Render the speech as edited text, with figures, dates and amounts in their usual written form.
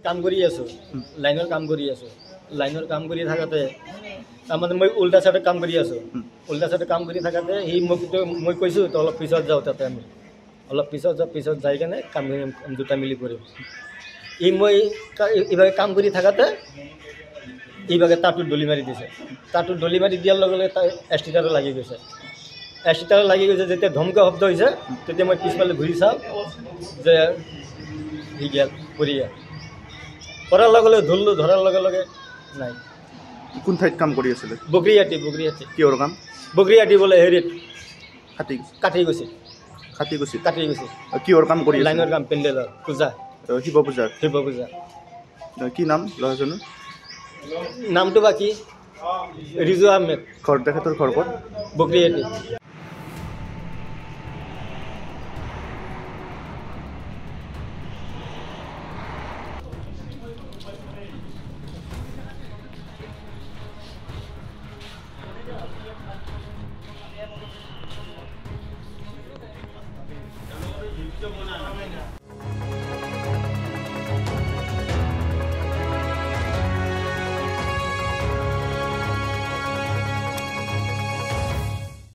কাম কৰি আছোঁ, লাইনৰ কাম কৰি আছোঁ। লাইনৰ কাম কৰি থাকোঁতে তাৰমানে মই উল্টা চাইডত কাম কৰি আছোঁ। উল্টা চাইডত কাম কৰি থাকোঁতে সি মোক মই কৈছোঁ তো অলপ পিছত যাওঁ তাতে আমি অলপ পিছত যাই কেনে কাম দুটা মিলি কৰিম। মই এইভাগে কাম কৰি থাকোঁতে এইভাগে তাঁৰটোত দলি মাৰি দিছে। তাঁৰটোত দলি মাৰি দিয়াৰ লগে লগে তাৰ এষ্টিটাৰো লাগি গৈছে। এষ্টিটাৰো লাগি গৈছে যেতিয়া ধমকা শব্দ হৈছে তেতিয়া মই পিছফালে ঘূৰি চাওঁ যে সি গেল পৰি গেল। কৰাৰ লগে লগে ধৰিলোঁ, ধৰাৰ লগে লগে নাই। কোন ঠাইত কাম কৰি আছিলে? বগৰীহাটী। কিহৰ কাম? বগৰীহাটী বোলে হেৰিত কাটি গৈছে। কিহৰ কাম কৰি লাইনৰ কাম, পেণ্ডেলৰ পূজা, শিৱ পূজা। কি নাম ল'ৰাজনৰ? নামটো বা কি? ৰিজু আহমেদ। তেখেতৰ ঘৰ ক'ত? বগৰীহাটী।